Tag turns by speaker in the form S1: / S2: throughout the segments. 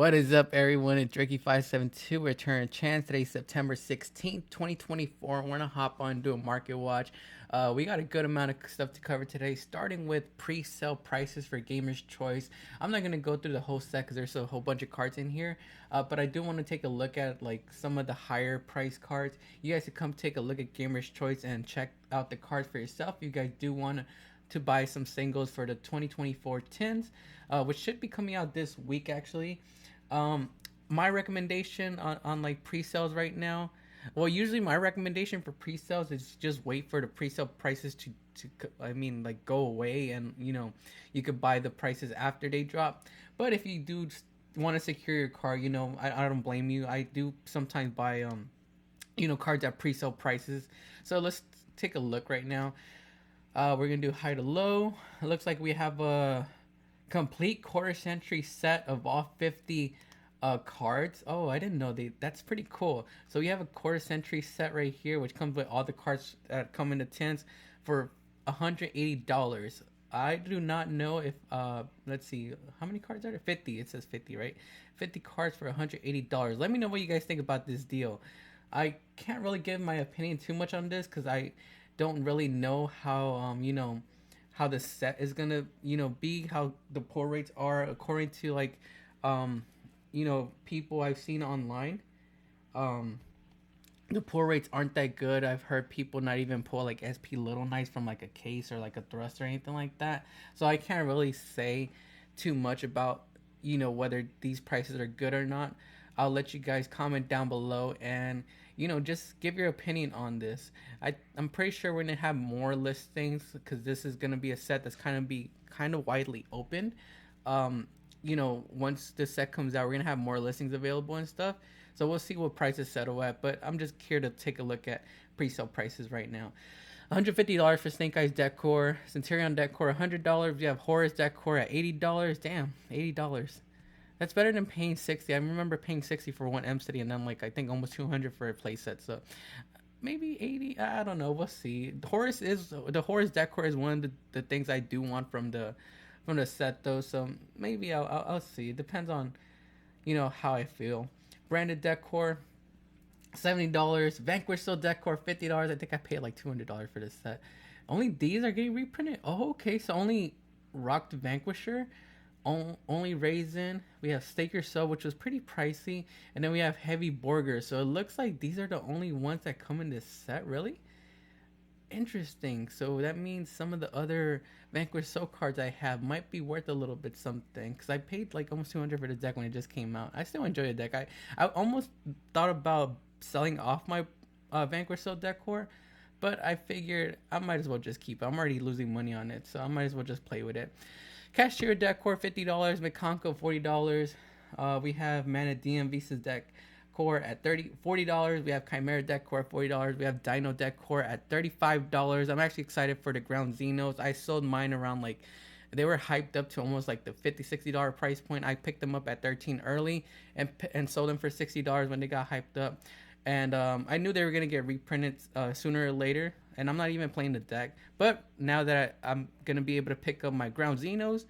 S1: What is up, everyone? It's Ricky572. Return chance. Today's September 16th, 2024. We're going to hop on and do a market watch. We got a good amount of stuff to cover today, starting with pre-sale prices for Gamerschoice. I'm not going to go through the whole set because there's a whole bunch of cards in here, but I do want to take a look at like some of the higher price cards. You guys can come take a look at Gamerschoice and check out the cards for yourself. You guys do want to buy some singles for the 2024 tins, which should be coming out this week actually. My recommendation on like pre-sales right now, well, usually my recommendation for pre-sales is just wait for the pre-sale prices to like go away, and you could buy the prices after they drop. But if you do want to secure your card, I don't blame you. I do sometimes buy cards at pre-sale prices. So let's take a look right now. We're gonna do high to low. It looks like we have a complete quarter century set of all 50 cards. Oh, I didn't know that's pretty cool. So we have a quarter century set right here, which comes with all the cards that come in the tins for $180. I do not know if let's see, how many cards are there? 50. It says 50, right? 50 cards for $180. Let me know what you guys think about this deal. I can't really give my opinion too much on this because I don't really know how how the set is gonna be, how the pull rates are according to like people I've seen online. The pull rates aren't that good. I've heard people not even pull like SP Little Knights from like a case or like a thrust or anything like that. So I can't really say too much about whether these prices are good or not. I'll let you guys comment down below and just give your opinion on this. I'm pretty sure we're gonna have more listings because this is gonna be a set that's kind of widely open. Once the set comes out, we're gonna have more listings available and stuff. So we'll see what prices settle at. But I'm just here to take a look at pre-sale prices right now. $150 for Snake Eyes Decor, Centurion Decor $100. We have Horus Decor at $80. Damn, $80. That's better than paying $60. I remember paying $60 for one M City and then like I think almost $200 for a playset. So maybe $80. I don't know. We'll see. The Horus Decor is one of the things I do want from the set though. So maybe I'll see. It depends on how I feel. Branded Decor $70. Vanquish Soul Decor $50. I think I paid like $200 for this set. Only these are getting reprinted. Oh, okay. So only Rocked Vanquisher. Only Raisin. We have Stake Your Soul, which was pretty pricey, and then we have Heavy Borger. So it looks like these are the only ones that come in this set. Really interesting. So that means some of the other Vanquish Soul cards I have might be worth a little bit something, because I paid like almost $200 for the deck when it just came out. I still enjoy the deck. I almost thought about selling off my Vanquish Soul Decor, but I figured I might as well just keep it. I'm already losing money on it, so I might as well just play with it. Cashier Decor $50, McConco $40. We have Mana DM Visa's Decor at $40. We have Chimera Decor at $40. We have Dino Decor at $35. I'm actually excited for the Ground Xenos. I sold mine around like, they were hyped up to almost like the $50-$60 price point. I picked them up at $13 early and sold them for $60 when they got hyped up. And I knew they were going to get reprinted sooner or later. And I'm not even playing the deck. But now that I'm going to be able to pick up my Ground Xenos,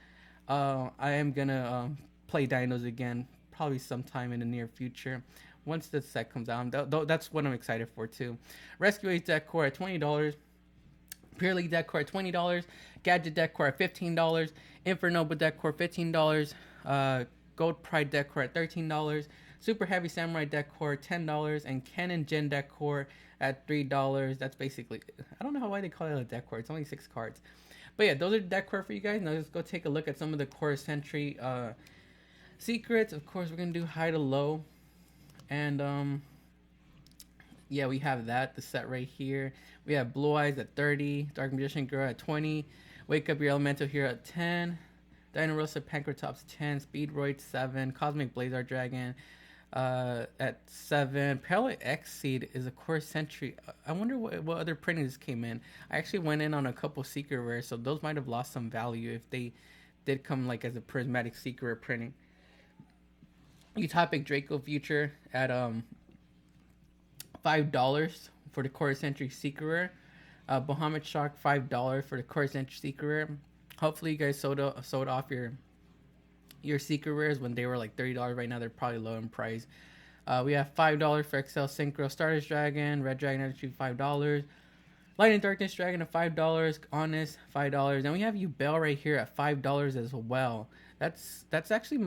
S1: I am going to play Dinos again, probably sometime in the near future. Once the set comes out, that's what I'm excited for too. Rescue Ace Decor at $20. Pure League Decor at $20. Gadget Decor at $15. Infernoble Decor $15. Gold Pride Decor at $13. Super Heavy Samurai Decor $10, and Canon Gen Decor at $3. That's basically, I don't know why they call it a decor. It's only 6 cards. But yeah, those are the decor for you guys. Now let's go take a look at some of the quarter century secrets. Of course, we're gonna do high to low, and yeah, we have the set right here. We have Blue Eyes at 30, Dark Magician Girl at 20, Wake Up Your Elemental Hero at 10, Dino Rosa Pancratops 10, Speedroid 7, Cosmic Blazar Dragon at 7. Parallel X-Seed is a core century. I wonder what other printings came in. I actually went in on a couple secret rares, so those might have lost some value if they did come like as a prismatic secret rare printing. Utopic Draco Future at $5 for the core century secret rare. Bahamut Shark $5 for the core century secret rare. Hopefully you guys sold off your your secret rares when they were like $30. Right now they're probably low in price. We have $5 for XL Synchro Stardust Dragon, Red Dragon Attitude $5, Light and Darkness Dragon at $5, Honest $5. Then we have Yubel right here at $5 as well. That actually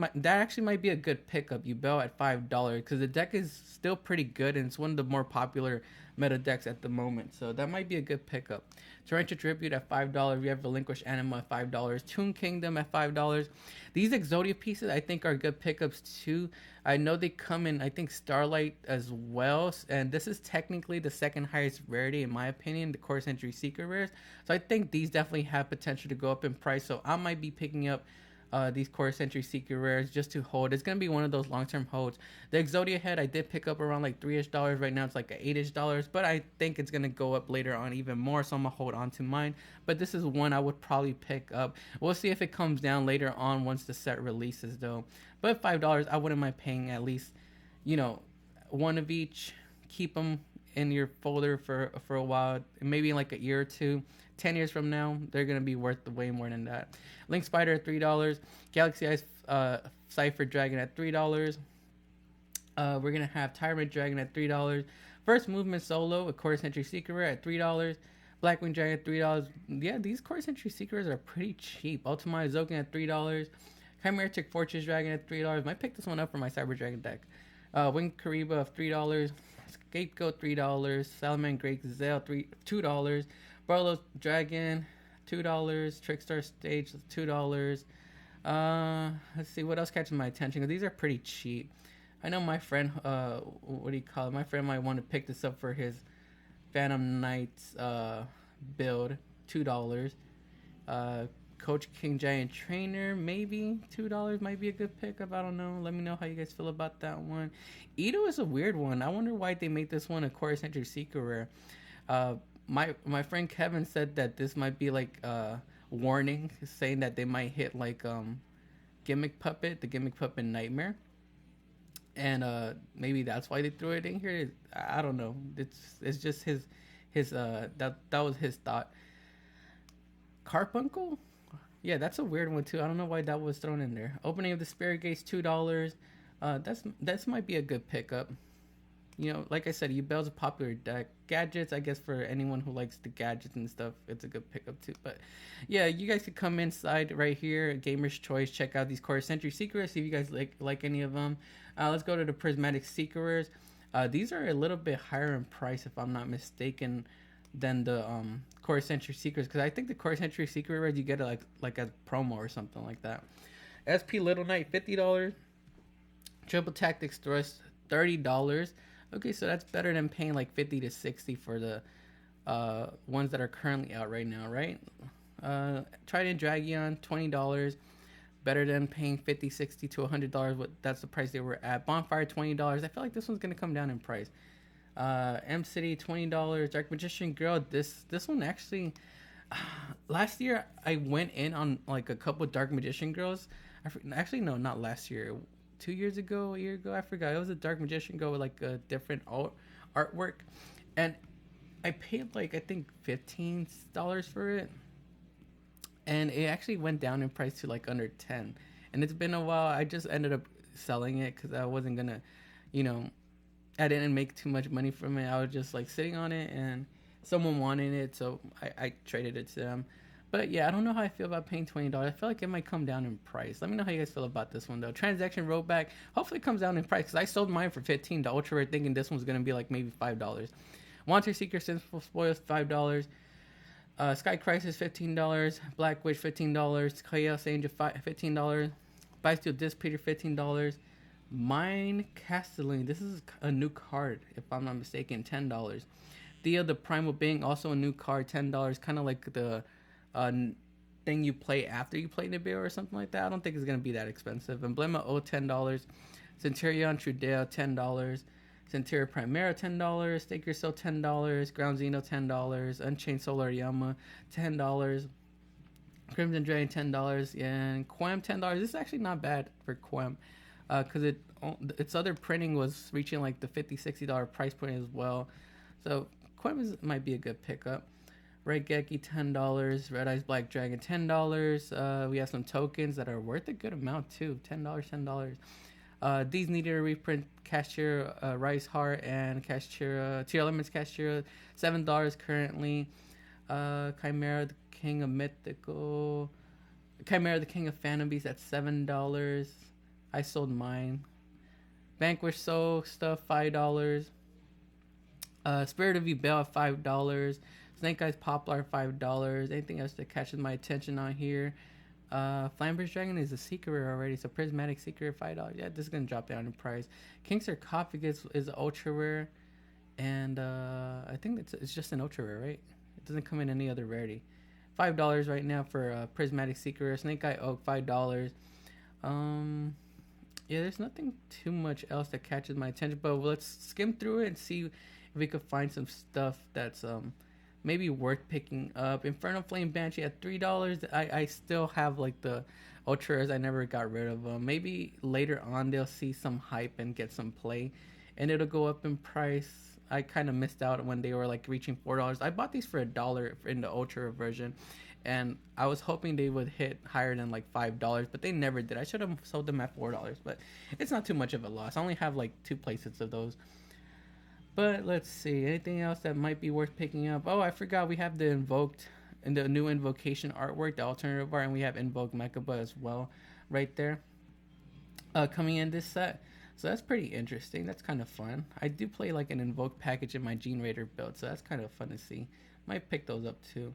S1: might be a good pickup. Yubel at $5 because the deck is still pretty good and it's one of the more popular meta decks at the moment. So that might be a good pickup. Torrential Tribute at $5. We have Relinquished Anima at $5. Toon Kingdom at $5. These Exodia pieces I think are good pickups too. I know they come in, I think, Starlight as well. And this is technically the second highest rarity in my opinion, the Core Century Secret Rares. So I think these definitely have potential to go up in price. So I might be picking up these Core Century Secret Rares just to hold. It's going to be one of those long-term holds. The Exodia head I did pick up around like $3-ish. Right now it's like $8-ish. But I think it's going to go up later on even more. So I'm going to hold on to mine. But this is one I would probably pick up. We'll see if it comes down later on once the set releases though. But $5, I wouldn't mind paying at least, one of each. Keep them in your folder for a while. Maybe like a year or two. 10 years from now, they're going to be worth way more than that. Link Spider at $3. Galaxy Ice Cypher Dragon at $3. We're going to have Tyrant Dragon at $3. First Movement Solo, a Core Century Secret Rare at $3. Blackwing Dragon at $3. Yeah, these Core Century Secrets are pretty cheap. Ultimate Zoken at $3. Chimeritic Fortress Dragon at $3. Might pick this one up for my Cyber Dragon deck. Winged Kariba of $3. Scapegoat $3. Salaman Great Gazelle $2. Barlow's Dragon, $2. Trickstar Stage, $2. Let's see what else catches my attention. Cause these are pretty cheap. I know my friend, my friend might want to pick this up for his Phantom Knights build, $2. Coach King Giant Trainer, maybe $2 might be a good pickup. I don't know. Let me know how you guys feel about that one. Edo is a weird one. I wonder why they make this one a Core Century Secret Rare. My friend Kevin said that this might be like a warning, saying that they might hit like the Gimmick Puppet Nightmare, and maybe that's why they threw it in here. I don't know. It's just his that was his thought. Carpuncle, yeah, that's a weird one too. I don't know why that was thrown in there. Opening of the Spirit Gates $2. That's might be a good pickup. Like I said, Yubel's a popular deck. Gadgets, I guess for anyone who likes the gadgets and stuff, it's a good pickup too. But yeah, you guys could come inside right here, Gamerschoice, check out these Core Century Secrets, see if you guys like any of them. Let's go to the Prismatic Secrets. These are a little bit higher in price, if I'm not mistaken, than the Core Century Secrets, because I think the Core Century Secret Rares you get it like a promo or something like that. SP Little Knight $50. Triple Tactics Thrust $30. Okay, so that's better than paying like $50 to $60 for the ones that are currently out right now, right? Trident Dragion $20, better than paying $50, $60 to $100. That's the price they were at. Bonfire $20. I feel like this one's gonna come down in price. M City $20. Dark Magician Girl. This one actually, last year I went in on like a couple Dark Magician Girls. Actually, no, not last year. 2 years ago, a year ago, I forgot. It was a Dark Magician Girl with like a different artwork, and I paid like I think $15 for it, and it actually went down in price to like under 10. And it's been a while. I just ended up selling it because I wasn't gonna, I didn't make too much money from it. I was just like sitting on it, and someone wanted it, so I traded it to them. But yeah, I don't know how I feel about paying $20. I feel like it might come down in price. Let me know how you guys feel about this one though. Transaction Rollback, hopefully it comes down in price, because I sold mine for $15 to Ultra Rare thinking this one's going to be like maybe $5. Wanted Seeker Sinful Spoils $5. Sky Crisis $15. Black Witch $15. Chaos Angel $15. Bysteel Dispeter $15. Mine Castellane, this is a new card if I'm not mistaken, $10. Thea the Primal Being, also a new card, $10. Kind of like the thing you play after you play Nibiru or something like that. I don't think it's going to be that expensive. Emblema O $10. Centurion Trudeo $10. Centuria Primera $10. Stake Your Soul $10. Ground Xeno $10. Unchained Solar Yama $10. Crimson Dragon $10. And Quem $10. This is actually not bad for Quem, because its other printing was reaching like the $50-$60 price point as well. So Quem might be a good pickup. Red Geki $10, Red Eyes Black Dragon $10. We have some tokens that are worth a good amount too, $10. These needed a reprint. Cashier Rice Heart and Cashier Tier Elements Cashier $7 currently. Chimera the King of Mythical, Chimera the King of Phantom Beast at $7. I sold mine. Vanquish Soul stuff $5. Spirit of Ebel at $5. Snake Eyes Poplar $5. Anything else that catches my attention on here? Flamber's Dragon is a secret rare already, so Prismatic Secret $5. Yeah, this is gonna drop down in price. King Sarcophagus is ultra rare, and I think it's just an ultra rare, right? It doesn't come in any other rarity. $5 right now for Prismatic Secret rare. Snake Eye Oak $5. Yeah, there's nothing too much else that catches my attention, but let's skim through it and see if we could find some stuff that's maybe worth picking up. Infernal Flame Banshee at $3. I still have like the ultra rares. I never got rid of them. Maybe later on they'll see some hype and get some play, and it'll go up in price. I kind of missed out when they were like reaching $4. I bought these for $1 in the ultra version, and I was hoping they would hit higher than like $5, but they never did. I should have sold them at $4, but it's not too much of a loss. I only have like 2 playsets of those. But let's see, anything else that might be worth picking up? Oh, I forgot we have the Invoked and the new Invocation artwork, the alternative art, and we have Invoked Mechaba as well right there coming in this set. So that's pretty interesting. That's kind of fun. I do play like an Invoke package in my Gene Raider build, so that's kind of fun to see. Might pick those up too.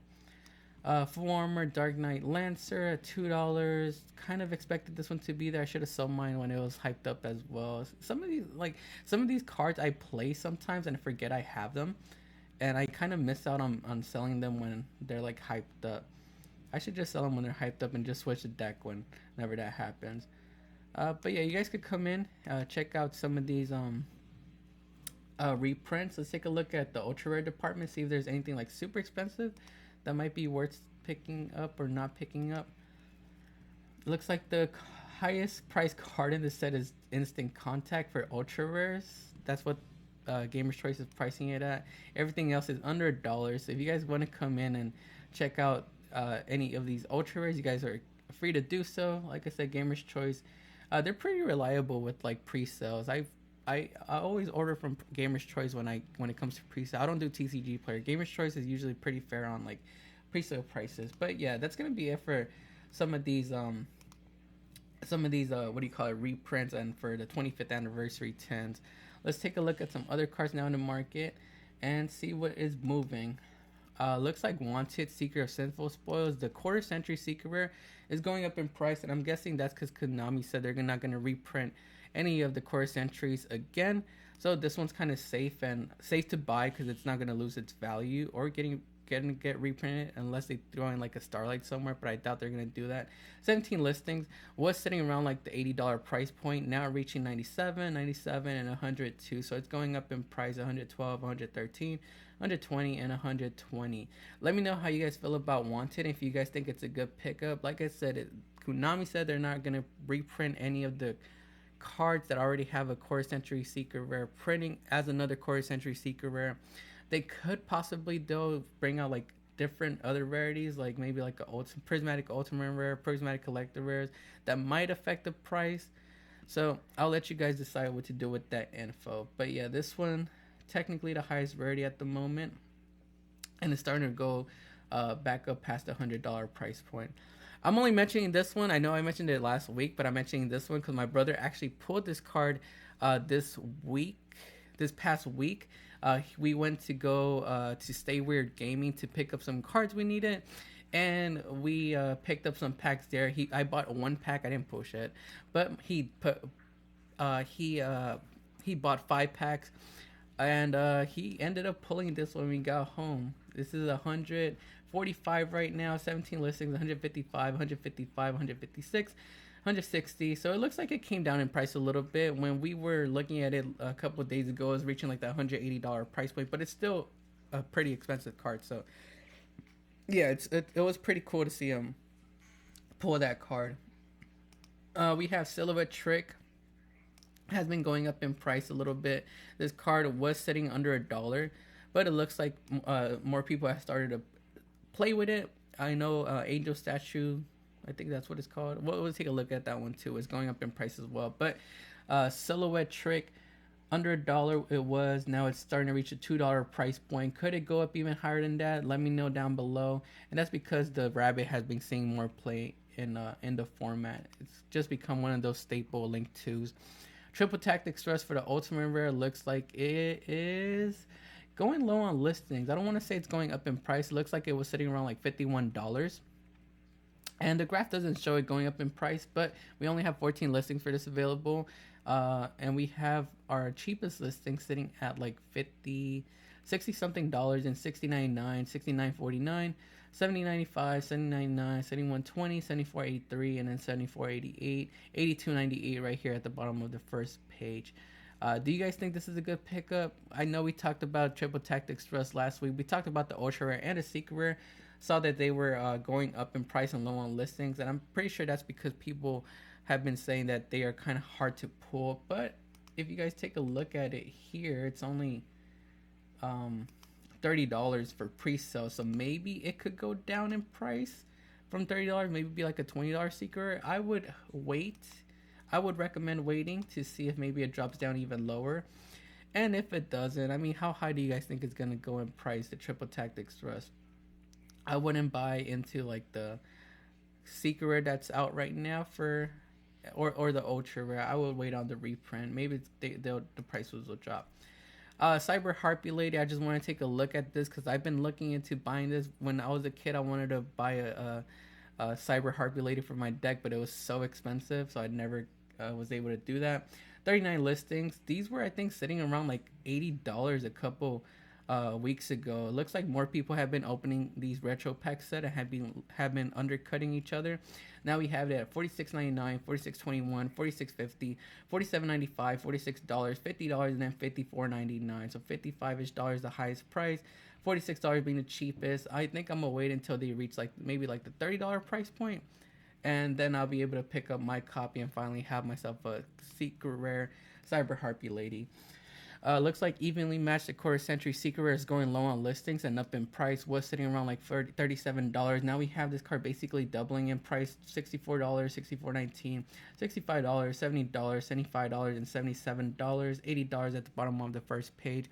S1: Full Armor Dark Knight Lancer at $2. Kind of expected this one to be there. I should have sold mine when it was hyped up as well. Some of these cards I play sometimes and I forget I have them, and I kind of miss out on selling them when they're like hyped up. I should just sell them when they're hyped up and just switch the deck whenever that happens. But yeah, you guys could come in, check out some of these reprints. Let's take a look at the ultra rare department, see if there's anything like super expensive that might be worth picking up or not picking up. Looks like the highest price card in the set is Instant Contact for ultra rares. That's what Gamerschoice is pricing it at. Everything else is under $1. So if you guys want to come in and check out any of these ultra rares, you guys are free to do so. Like I said, Gamerschoice, they're pretty reliable with like pre-sales. I always order from Gamerschoice when it comes to pre-sale. I don't do TCGPlayer. Gamerschoice is usually pretty fair on like pre-sale prices. But yeah, that's gonna be it for some of these reprints and for the 25th anniversary 10s. Let's take a look at some other cards now in the market and see what is moving. Looks like Wanted Secret of Sinful Spoils, the quarter century secret rare, is going up in price, and I'm guessing that's because Konami said they're not going to reprint any of the quarter centuries again. So this one's kind of safe to buy because it's not going to lose its value or get reprinted unless they throw in like a Starlight somewhere, but I doubt they're going to do that. 17 listings, was sitting around like the $80 price point, now reaching 97, 97, and 102. So it's going up in price, 112, 113, 120, and 120. Let me know how you guys feel about Wanted, if you guys think it's a good pickup. Like I said, Konami said they're not going to reprint any of the cards that already have a quarter century secret rare printing as another quarter century secret rare. They could possibly though bring out like different other rarities, like maybe like a prismatic ultimate rare, prismatic collector rares that might affect the price. So I'll let you guys decide what to do with that info. But yeah, this one technically the highest rarity at the moment, and it's starting to go back up past the $100 price point. I'm only mentioning this one. I know I mentioned it last week, but I'm mentioning this one because my brother actually pulled this card this past week. We went to go to Stay Weird Gaming to pick up some cards we needed, and we picked up some packs there. I bought one pack. I didn't push it, but he bought 5 packs, and he ended up pulling this when we got home. This is 145 right now, 17 listings, 155, 155, 156, 160. So it looks like it came down in price a little bit. When we were looking at it a couple of days ago, it was reaching like that $180 price point, but it's still a pretty expensive card. So yeah, it was pretty cool to see him pull that card. We have Silhouette Trick. Has been going up in price a little bit. This card was sitting under $1, but it looks like more people have started to play with it. I know Angel Statue, I think that's what it's called. We'll take a look at that one too. It's going up in price as well. But Silhouette Trick, under $1 it was. Now it's starting to reach a $2 price point. Could it go up even higher than that? Let me know down below. And that's because the rabbit has been seeing more play in the format. It's just become one of those staple Link 2s. Triple Tactic Thrust for the Ultimate Rare looks like it is going low on listings. I don't want to say it's going up in price. It looks like it was sitting around like $51. And the graph doesn't show it going up in price, but we only have 14 listings for this available. And we have our cheapest listing sitting at like 60 something dollars in 60.99, 69.49, 70.95, 70.99, 71.20, 74.83, and then 74.88, 82.98 right here at the bottom of the first page. Do you guys think this is a good pickup? I know we talked about Triple Tactics Thrust last week. We talked about the Ultra Rare and the Secret Rare. Saw that they were going up in price and low on listings, and I'm pretty sure that's because people have been saying that they are kind of hard to pull. But if you guys take a look at it here, it's only $30 for pre-sale, so maybe it could go down in price from $30, maybe be like a $20 Secret. I would wait. I would recommend waiting to see if maybe it drops down even lower. And if it doesn't, I mean, how high do you guys think it's going to go in price, the Triple Tactics Thrust? I wouldn't buy into like the Secret Rare that's out right now for, or the Ultra Rare. I would wait on the reprint. Maybe the prices will drop. Cyber Harpy Lady, I just want to take a look at this because I've been looking into buying this. When I was a kid, I wanted to buy a Cyber Harpy Lady for my deck, but it was so expensive, so I never was able to do that. 39 listings. These were, I think, sitting around like $80 a couple weeks ago. It looks like more people have been opening these retro pack set and have been undercutting each other. Now we have it at $46.99, $46.21, $46.50, $47.95, $46, $50, and then $54.99. So $55-ish dollars the highest price, $46 being the cheapest. I think I'm gonna wait until they reach like maybe like the $30 price point, and then I'll be able to pick up my copy and finally have myself a Secret Rare Cyber Harpy Lady. Looks like Evenly Matched the Quarter Century Secret Rare is going low on listings and up in price. Was sitting around like $37. Now we have this card basically doubling in price. $64, $64.19, $65, $70, $75, and $77, $80 at the bottom of the first page.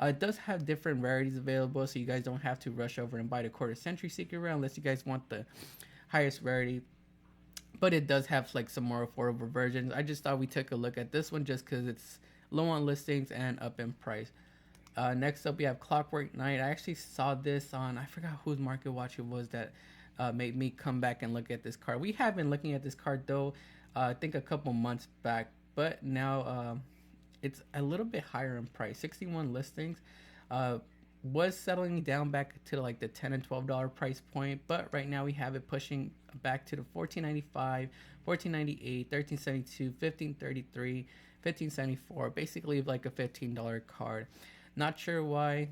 S1: It does have different rarities available, so you guys don't have to rush over and buy the Quarter Century Secret Rare unless you guys want the highest rarity. But it does have like some more affordable versions. I just thought we took a look at this one just because it's low on listings and up in price. Next up, we have Clockwork Knight. I actually saw this on, I forgot whose Market Watch it was that made me come back and look at this card. We have been looking at this card though, I think a couple months back, but now it's a little bit higher in price. 61 listings. Was settling down back to like the $10 and $12 price point, but right now we have it pushing back to the $14.95, $14.98, $13.72, $15.33, $15.74, basically like a $15 card. Not sure why.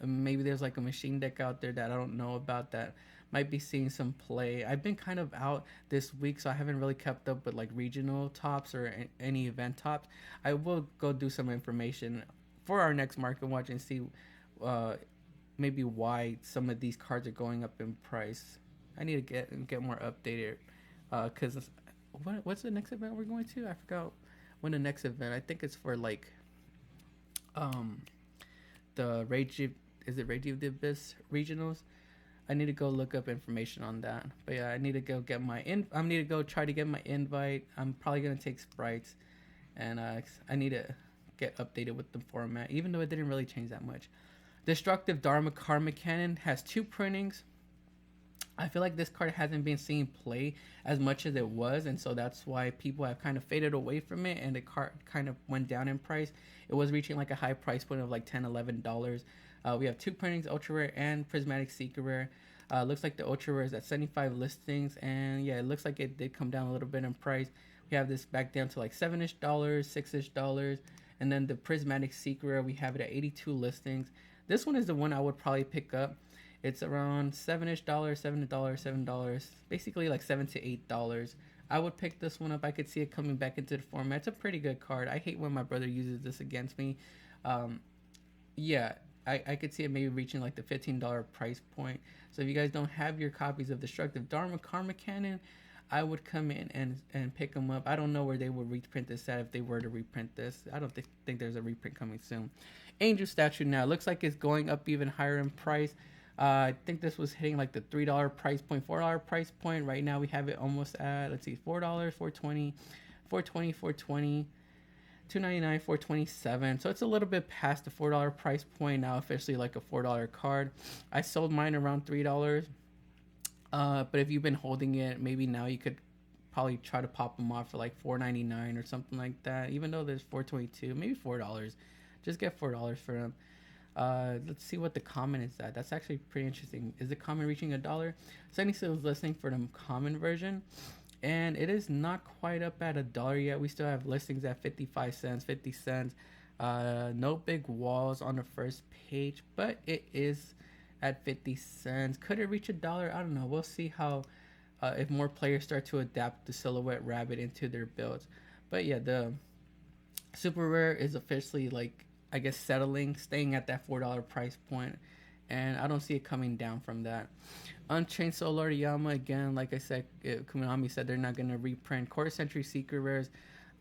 S1: Maybe there's like a machine deck out there that I don't know about that might be seeing some play. I've been kind of out this week, so I haven't really kept up with like regional tops or any event tops. I will go do some information for our next Market Watch and see maybe why some of these cards are going up in price. I need to get more updated because what's the next event we're going to? I forgot when the next event. I think it's for like the Rage of the Abyss regionals. I need to go look up information on that. But yeah, I need to go get my I need to go try to get my invite. I'm probably gonna take sprites, and I need to get updated with the format, even though it didn't really change that much. Destructive Dharma Karma Cannon has 2 printings. I feel like this card hasn't been seeing play as much as it was, and so that's why people have kind of faded away from it, and the card kind of went down in price. It was reaching like a high price point of like $10, $11. We have 2 printings, Ultra Rare and Prismatic Secret Rare. Looks like the Ultra Rare is at 75 listings, and yeah, it looks like it did come down a little bit in price. We have this back down to like $7-ish, $6-ish dollars, and then the Prismatic Secret Rare, we have it at 82 listings. This one is the one I would probably pick up. It's around $7-ish, $7, basically like $7 to $8. I would pick this one up. I could see it coming back into the format. It's a pretty good card. I hate when my brother uses this against me. Yeah, I could see it maybe reaching like the $15 price point. So if you guys don't have your copies of Destructive Dharma Karma Cannon, I would come in and pick them up. I don't know where they would reprint this at if they were to reprint this. I don't think there's a reprint coming soon. Angel statue now looks like it's going up even higher in price. I think this was hitting like the $3 price point, $4 price point. Right now we have it almost at, let's see, $4, $4.20, $4.20, $4.20, $2.99, $4.27. So it's a little bit past the $4 price point now, officially like a $4 card. I sold mine around $3. But if you've been holding it, maybe now you could probably try to pop them off for like $4.99 or something like that. Even though there's $4.22, maybe $4. Just get $4 for them. Let's see what the common is at. That's actually pretty interesting. Is the common reaching $1? Sunny still is listening for the common version, and it is not quite up at $1 yet. We still have listings at 55 cents, 50 cents. No big walls on the first page, but it is at 50 cents. Could it reach $1? I don't know. We'll see how if more players start to adapt the Silhouette Rabbit into their builds. But yeah, the super rare is officially, like, I guess, staying at that $4 price point, and I don't see it coming down from that. Unchained Soul Lord Yama, again, like I said, Kuminami said they're not going to reprint. Quarter Century Secret Rares,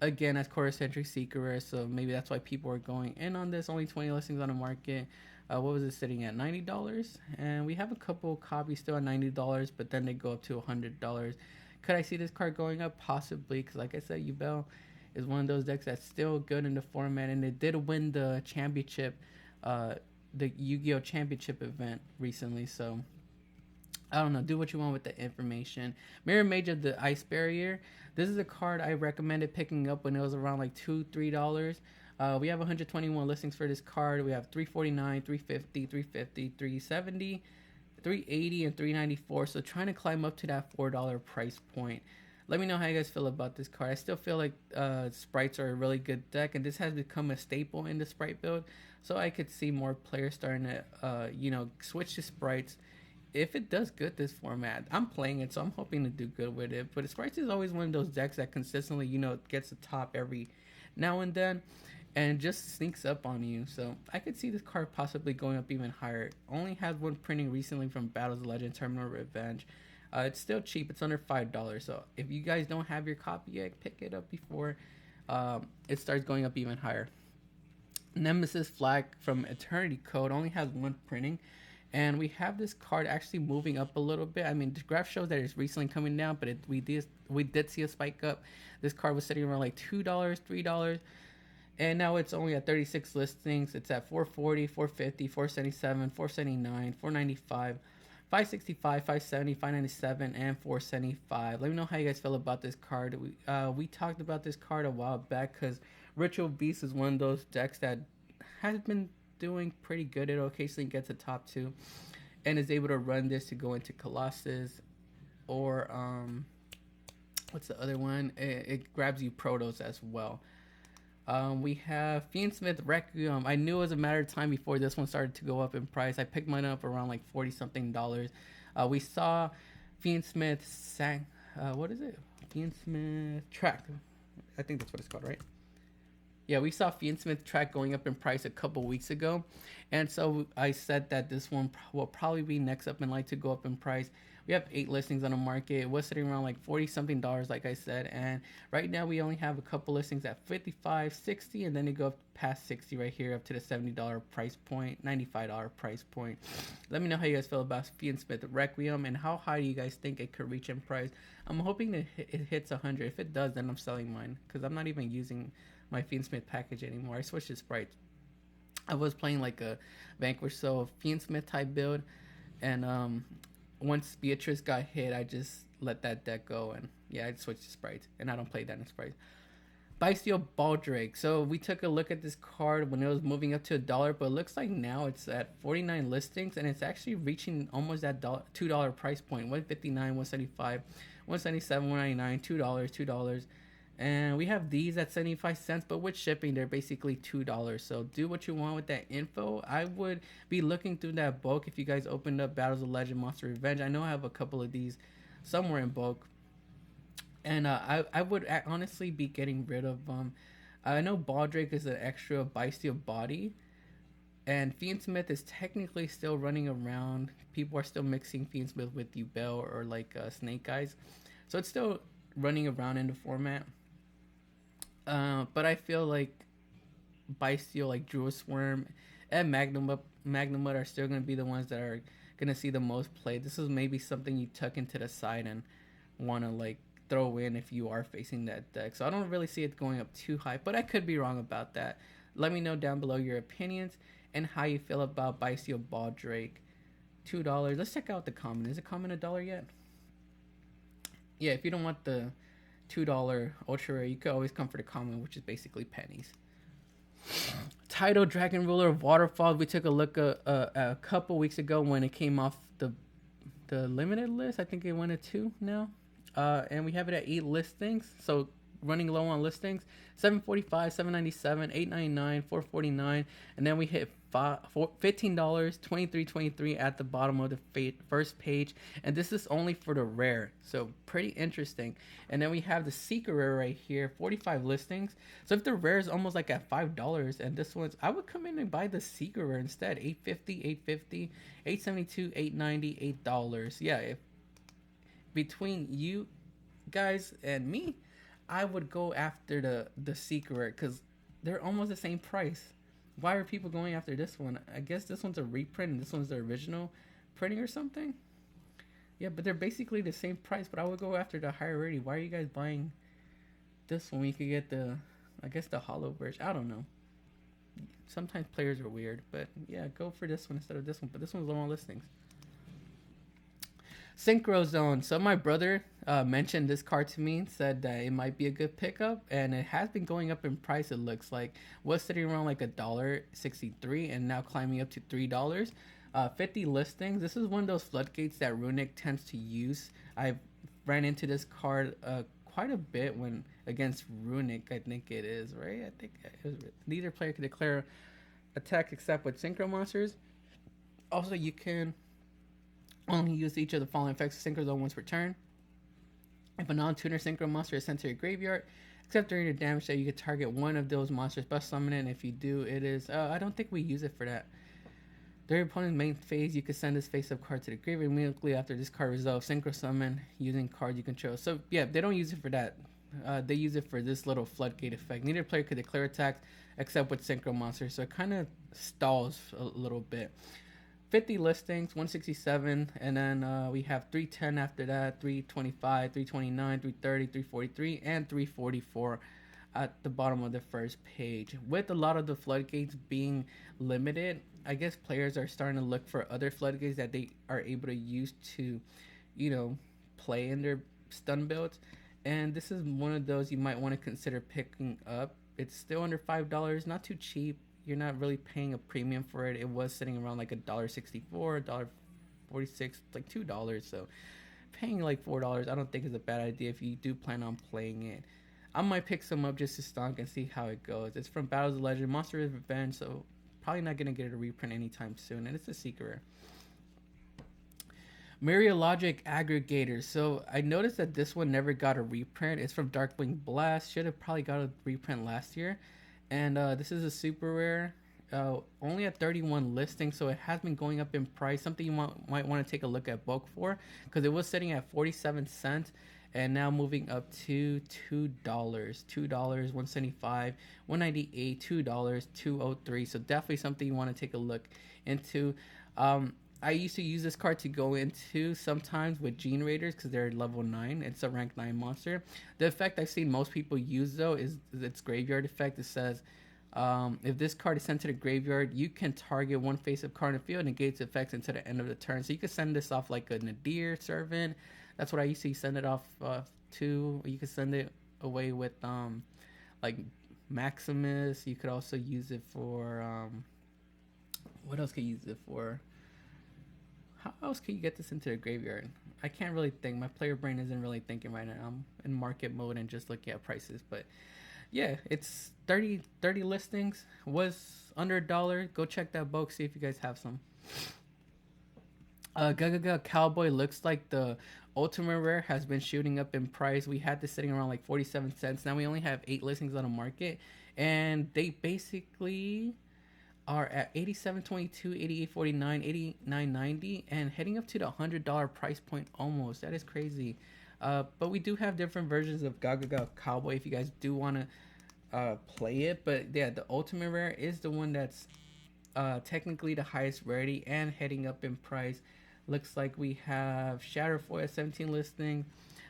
S1: again, that's Quarter Century Secret Rares, so maybe that's why people are going in on this. Only 20 listings on the market. What was it sitting at? $90? And we have a couple copies still at $90, but then they go up to $100. Could I see this card going up? Possibly, because like I said, Yubel is one of those decks that's still good in the format, and it did win the championship, the Yu-Gi-Oh! Championship event recently, so I don't know. Do what you want with the information. Mirror Mage of the Ice Barrier. This is a card I recommended picking up when it was around like $2-3. We have 121 listings for this card. We have $349, $350, $350, $370, $380, and $394. So trying to climb up to that $4 price point. Let me know how you guys feel about this card. I still feel like sprites are a really good deck, and this has become a staple in the sprite build. So I could see more players starting to, switch to sprites. If it does good this format, I'm playing it, so I'm hoping to do good with it. But sprites is always one of those decks that consistently, gets the top every now and then, and just sneaks up on you. So I could see this card possibly going up even higher. Only had one printing recently from Battles of Legend Terminal Revenge. It's still cheap. It's under $5. So if you guys don't have your copy yet, pick it up before it starts going up even higher. Nemesis Flag from Eternity Code only has one printing, and we have this card actually moving up a little bit. I mean, the graph shows that it's recently coming down, but we did see a spike up. This card was sitting around like $2, $3, and now it's only at 36 listings. It's at $440, $450, $477, $479, $495. $565, $570, $597, and $475. Let me know how you guys feel about this card. We talked about this card a while back because Ritual Beast is one of those decks that has been doing pretty good. It occasionally gets a top 2 and is able to run this to go into Colossus or what's the other one? It grabs you Protos as well. We have Fiendsmith Requiem. I knew it was a matter of time before this one started to go up in price. I picked mine up around like $40-something. We saw Fiendsmith what is it? Fiendsmith Track. I think that's what it's called, right? Yeah, we saw Fiendsmith Track going up in price a couple weeks ago. And so I said that this one will probably be next up in line to go up in price. We have 8 listings on the market. It was sitting around like $40-something, like I said. And right now we only have a couple listings at $55, $60, and then they go up past $60 right here up to the $70 price point, $95 price point. Let me know how you guys feel about Fiendsmith Requiem and how high you guys think it could reach in price. I'm hoping that it hits 100. If it does, then I'm selling mine because I'm not even using my Fiendsmith package anymore. I switched to sprites. I was playing like a Vanquish Soul Fiendsmith type build, and once Beatrice got hit, I just let that deck go, and yeah, I switched to sprites, and I don't play that in sprites. Bestial Baldrake. So we took a look at this card when it was moving up to $1, but it looks like now it's at 49 listings, and it's actually reaching almost that $2 price point. $159, $175, $177, $199, $2, $2. And we have these at 75 cents, but with shipping, they're basically $2. So do what you want with that info. I would be looking through that bulk if you guys opened up Battles of Legend Monster Revenge. I know I have a couple of these somewhere in bulk. And I would honestly be getting rid of them. I know Baldrake is an extra bestial body. And Fiend Smith is technically still running around. People are still mixing Fiend Smith with Yubel or like Snake Eyes. So it's still running around in the format. But I feel like Bysteel, like Druid Swarm, and Magnumud are still going to be the ones that are going to see the most play. This is maybe something you tuck into the side and want to like throw in if you are facing that deck. So I don't really see it going up too high, but I could be wrong about that. Let me know down below your opinions and how you feel about Bysteel Ball Drake. $2. Let's check out the common. Is it common $1 yet? Yeah, if you don't want the $2 ultra rare, you could always come for the common, which is basically pennies. Tidal Dragon Ruler Waterfall. We took a look a couple weeks ago when it came off the limited list. I think it went at 2 now, and we have it at 8 listings. So running low on listings. $7.45, $7.97, $8.99, $4.49, and then we hit $15, $23.23 at the bottom of the first page, and this is only for the rare, so pretty interesting. And then we have the secret rare right here, 45 listings. So if the rare is almost like at $5, and this one's, I would come in and buy the secret rare instead. $8.50, $8.50, $8.72, $8.90, $8. Yeah, if between you guys and me, I would go after the secret because they're almost the same price. Why are people going after this one? I guess this one's a reprint and this one's the original printing or something. Yeah, but they're basically the same price, but I would go after the higher rating. Why are you guys buying this one when you could get the, I guess, the hollow version? I don't know. Sometimes players are weird, but yeah, go for this one instead of this one. But this one's low on listings. Synchro Zone. So my brother mentioned this card to me, said that it might be a good pickup, and it has been going up in price. It looks like was sitting around like $1.63 and now climbing up to $3. 50 listings. This is one of those floodgates that Runic tends to use. I ran into this card quite a bit when against Runic. I think it is right. I think neither player can declare attack except with synchro monsters. Also, you can only use each of the following effects of Synchro Zone once per turn. If a non-tuner Synchro monster is sent to your graveyard, except during the damage that you can target one of those monsters by summon it, and if you do, it is... I don't think we use it for that. During your opponent's main phase, you can send this face-up card to the graveyard immediately after this card resolves. Synchro Summon using cards you control. So, yeah, they don't use it for that. They use it for this little floodgate effect. Neither player could declare attacks except with Synchro monsters, so it kind of stalls a little bit. 50 listings, 167, and then we have 310 after that, 325, 329, 330, 343, and 344 at the bottom of the first page. With a lot of the floodgates being limited, I guess players are starting to look for other floodgates that they are able to use to, you know, play in their stun builds. And this is one of those you might want to consider picking up. It's still under $5, not too cheap. You're not really paying a premium for it. It was sitting around like $1.64, $1.46, like $2. So paying like $4, I don't think is a bad idea if you do plan on playing it. I might pick some up just to stonk and see how it goes. It's from Battles of Legend, Monster of Revenge, so probably not gonna get a reprint anytime soon. And it's a secret. Myriologic Aggregator. So I noticed that this one never got a reprint. It's from Darkwing Blast. Should have probably got a reprint last year. And this is a super rare, only at 31 listings, so it has been going up in price. Something you might want to take a look at bulk for, because it was sitting at 47 cents and now moving up to $2, $175, $198, $2, $203. So definitely something you want to take a look into. I used to use this card to go into sometimes with Gene Raiders because they're level 9. It's a rank 9 monster. The effect I've seen most people use, though, is its graveyard effect. It says, if this card is sent to the graveyard, you can target one face-up card in the field and negates effects until the end of the turn. So you can send this off like a Nadir Servant. That's what I used to send it off to. You can send it away with like Maximus. You could also use it for... what else can you use it for? How else can you get this into the graveyard? I can't really think. My player brain isn't really thinking right now. I'm in market mode and just looking at prices. But yeah, it's 30 listings. Was under $1. Go check that bulk. See if you guys have some. Gaga Cowboy looks like the ultimate rare has been shooting up in price. We had this sitting around like 47 cents. Now we only have 8 listings on the market. And they basically... are at 87.22, 88.49, 89.90, and heading up to the $100 price point almost. That is crazy. But we do have different versions of Gaga Cowboy if you guys do want to play it. But yeah, the ultimate rare is the one that's technically the highest rarity and heading up in price. Looks like we have Shatterfoil at 17 listings,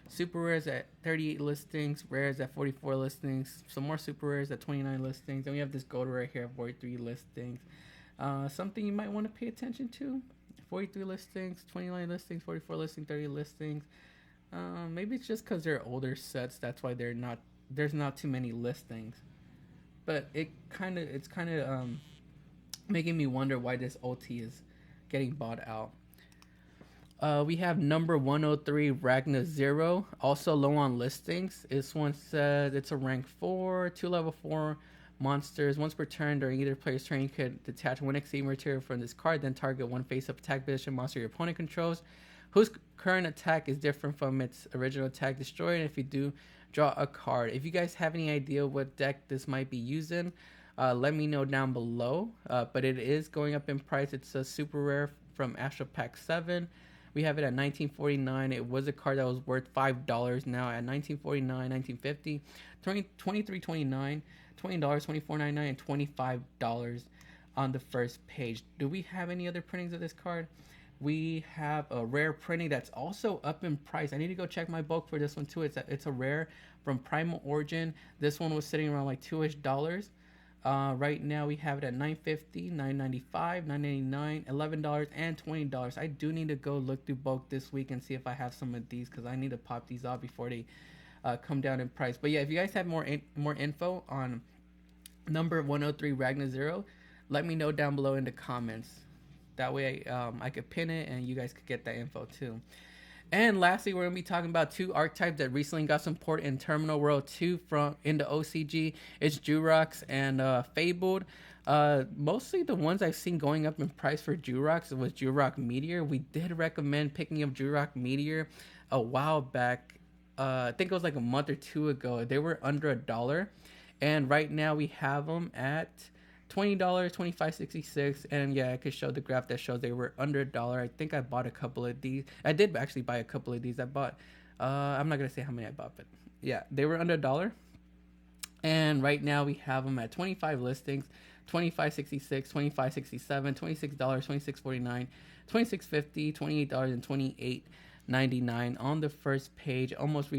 S1: super rares at 38 listings, rares at 44 listings, some more super rares at 29 listings, and we have this gold rare here at 43 listings. Something you might want to pay attention to: 43 listings, 29 listings, 44 listings, 30 listings. Maybe it's just because they're older sets, that's why there's not too many listings. But it's kind of making me wonder why this OT is getting bought out. We have number 103 Ragna Zero, also low on listings. This one says it's a rank 4, 2 level 4 monsters. Once per turn during either player's turn, you could detach one XP material from this card, then target one face-up attack position monster your opponent controls, whose current attack is different from its original attack. Destroy it, and if you do, draw a card. If you guys have any idea what deck this might be using, let me know down below. But it is going up in price. It's a super rare from Astral Pack 7. We have it at $19.49. It was a card that was worth $5 now at $19.49, $19.50, $23.29, $20, $24.99, and $25 on the first page. Do we have any other printings of this card? We have a rare printing that's also up in price. I need to go check my bulk for this one too. It's a rare from Primal Origin. This one was sitting around like $2-ish. Right now we have it at $9.50, $9.95, $9.99, $11, and $20. I do need to go look through bulk this week and see if I have some of these, because I need to pop these off before they come down in price. But yeah, if you guys have more info on number 103 Ragna Zero, let me know down below in the comments. That way I could pin it and you guys could get that info too. And lastly, we're going to be talking about two archetypes that recently got some support in Terminal World 2 from in the OCG. It's Jurrac and Fabled. Mostly the ones I've seen going up in price for Jurrac was Jurrac Meteor. We did recommend picking up Jurrac Meteor a while back. I think it was like a month or two ago. They were under $1. And right now we have them at $20, $25.66, and yeah, I could show the graph that shows they were under $1. I think I bought a couple of these. I did actually buy a couple of these. I bought, I'm not gonna say how many I bought, but yeah, they were under $1. And right now we have them at 25 listings, $25.66, $25.67, $26, $26.49, $26.50, $28, and $28.99 on the first page. Almost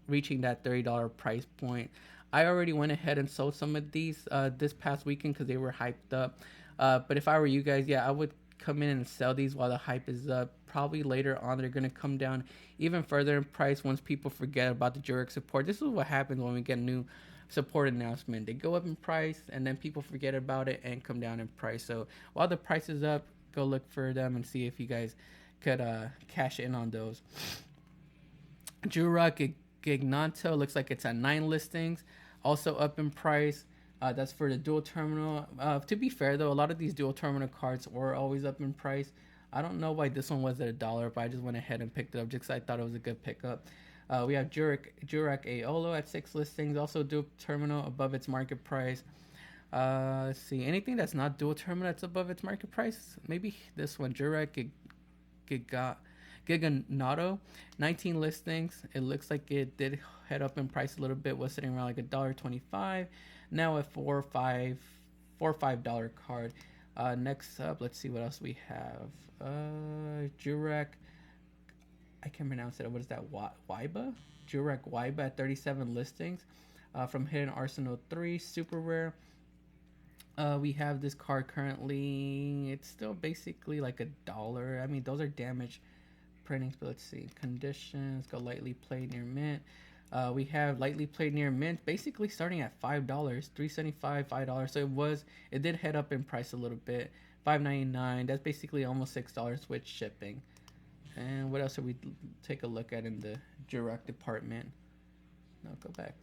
S1: reaching that $30 price point. I already went ahead and sold some of these this past weekend because they were hyped up. But if I were you guys, yeah, I would come in and sell these while the hype is up. Probably later on, they're going to come down even further in price once people forget about the Jurrac support. This is what happens when we get a new support announcement. They go up in price, and then people forget about it and come down in price. So while the price is up, go look for them and see if you guys could cash in on those. Jurrac Gignato looks like it's at 9 listings, also up in price. That's for the dual terminal. To be fair though, a lot of these dual terminal cards were always up in price. I don't know why this one was at $1, but I just went ahead and picked it up just because I thought it was a good pickup. We have Jurrac Aolo at 6 listings, also dual terminal above its market price. Let's see, anything that's not dual terminal that's above its market price. Maybe this one, Jurrac Giganato, 19 listings. It looks like it did head up in price a little bit. Was sitting around like $1.25. Now a $4 or $5 card. Next up, let's see what else we have. Jurrac. I can't pronounce it. What is that? Waiba? Jurrac Waiba at 37 listings. From Hidden Arsenal 3, super rare. We have this card currently. It's still basically like $1. I mean, those are damaged printings, but let's see. Conditions, go lightly played near mint. We have lightly played near mint, basically starting at $5, $3.75, $5. So it did head up in price a little bit. $5.99. That's basically almost $6 with shipping. And what else should we take a look at in the Jurrac department? No, go back.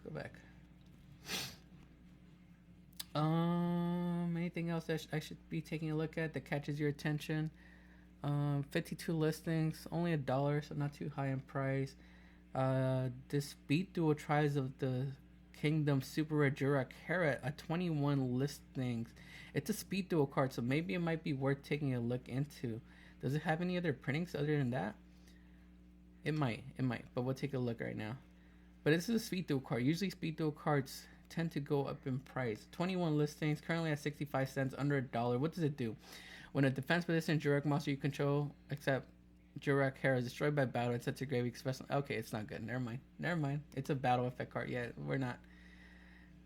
S1: Anything else that I should be taking a look at that catches your attention? 52 listings, only $1, so not too high in price. This Beat Dual Tries of the Kingdom Super Rare Jurrac Carrot at 21 listings. It's a speed dual card, so maybe it might be worth taking a look into. Does it have any other printings other than that? It might, but we'll take a look right now. But this is a speed dual card. Usually speed dual cards tend to go up in price. 21 listings, currently at 65 cents, under $1. What does it do? When a defense resistant Jurrac monster you control, except Jurrac Hera, is destroyed by battle, it's set to grave expression. Okay, it's not good. Never mind. It's a battle effect card. Yeah, we're not.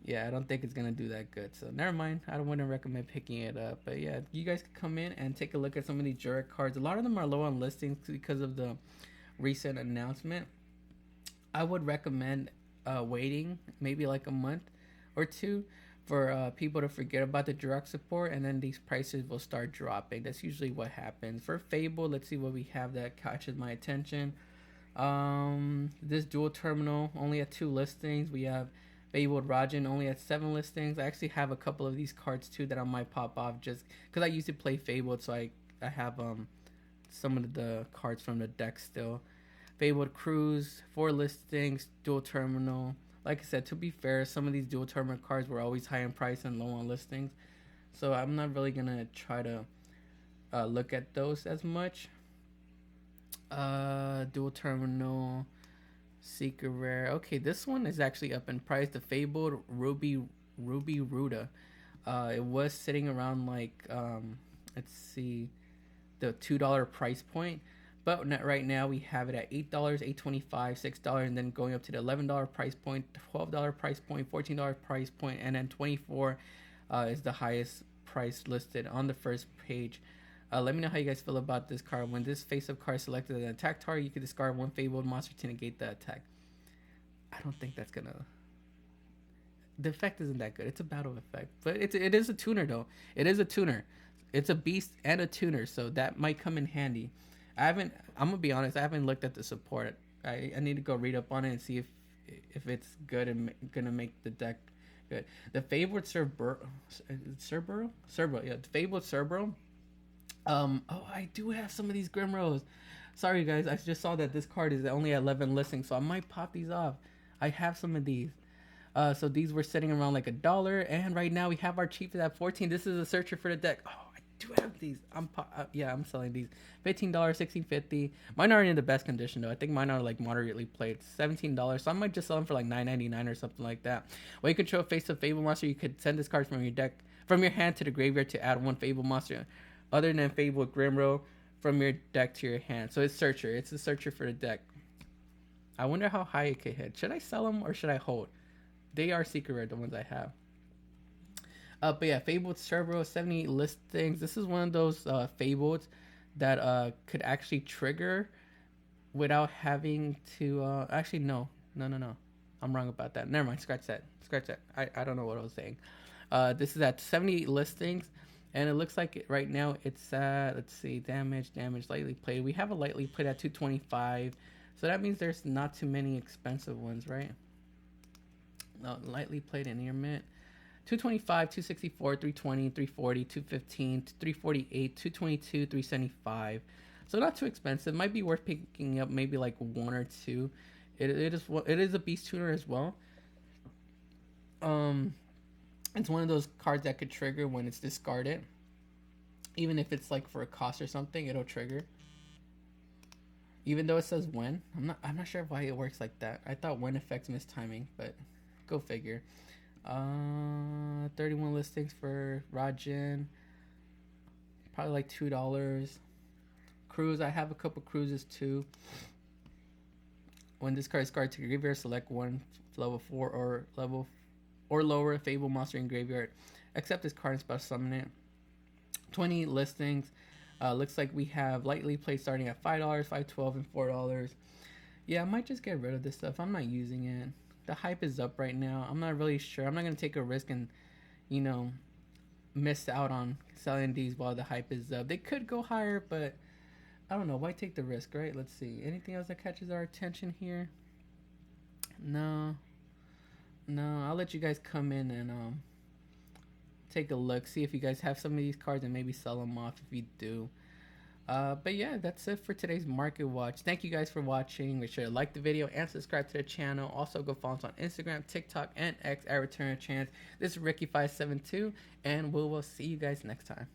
S1: Yeah, I don't think it's gonna do that good. So never mind. I wouldn't recommend picking it up. But yeah, you guys can come in and take a look at some of these Jurrac cards. A lot of them are low on listings because of the recent announcement. I would recommend waiting maybe like a month or two for people to forget about the Jurrac support, and then these prices will start dropping. That's usually what happens. For Fable, let's see what we have that catches my attention. This dual terminal only at 2 listings. We have Fabled Rajin only at 7 listings. I actually have a couple of these cards too that I might pop off just because I used to play Fabled, so I have some of the cards from the deck still. Fabled Cruise, 4 listings, dual terminal. Like I said, to be fair, some of these dual terminal cards were always high in price and low on listings, so I'm not really gonna try to look at those as much. Dual terminal, secret rare. Okay, this one is actually up in price. The Fabled Ruby Ruda. It was sitting around like let's see, the $2 price point. But right now we have it at $8, $8.25, $6, and then going up to the $11 price point, $12 price point, $14 price point, and then $24 is the highest price listed on the first page. Let me know how you guys feel about this card. When this face-up card is selected as an attack target, you can discard 1 Fabled monster to negate the attack. I don't think that's gonna... The effect isn't that good. It's a battle effect, but it is a tuner though. It is a tuner. It's a beast and a tuner, so that might come in handy. I'm gonna be honest, I haven't looked at the support. I need to go read up on it and see if it's good and gonna make the deck good. The Fabled Cerberus, yeah, the Fabled Cerberus. I do have some of these Grimrose. Sorry guys, I just saw that this card is only at 11 listings, so I might pop these off. I have some of these. So these were sitting around like $1, and right now we have our cheapest at 14. This is a searcher for the deck. Oh, I do have these. I'm selling these. $15, $16.50. Mine aren't in the best condition though. I think mine are like moderately played. $17. So I might just sell them for like $9.99 or something like that. When you control face-up Fable monster, you could send this card from your hand to the graveyard to add 1 Fable monster other than Fabled Grimro from your deck to your hand. So it's searcher. It's a searcher for the deck. I wonder how high it could hit. Should I sell them or should I hold? They are secret rare, the ones I have. But yeah, Fabled Cerberus, 78 listings. This is one of those Fabled that could actually trigger without having to... actually, no. I'm wrong about that. Never mind, scratch that. I don't know what I was saying. This is at 78 listings. And it looks like right now it's at, let's see, damage, lightly played. We have a lightly played at 225. So that means there's not too many expensive ones, right? No, lightly played in near mint. 225, 264, 320, 340, 215, 348, 222, 375. So not too expensive. Might be worth picking up maybe like 1 or 2. It is a beast tuner as well. It's one of those cards that could trigger when it's discarded. Even if it's like for a cost or something, it'll trigger. Even though it says when. I'm not sure why it works like that. I thought when affects mistiming, but go figure. 31 listings for Rajin. Probably like $2. Cruise, I have a couple cruises too. When this card is discarded to graveyard, select 1 level 4 or lower Fable monster in graveyard. Except this card and special summon it. 20 listings. Looks like we have lightly played starting at $5, $5.12, and $4. Yeah, I might just get rid of this stuff. I'm not using it. The hype is up right now. I'm not really sure. I'm not going to take a risk and, miss out on selling these while the hype is up. They could go higher, but I don't know. Why take the risk, right? Let's see. Anything else that catches our attention here? No. I'll let you guys come in and take a look. See if you guys have some of these cards and maybe sell them off if you do. But yeah, that's it for today's Market Watch. Thank you guys for watching. Make sure to like the video and subscribe to the channel. Also, go follow us on Instagram, TikTok, and X at Return of Chance. This is Ricky572, and we will see you guys next time.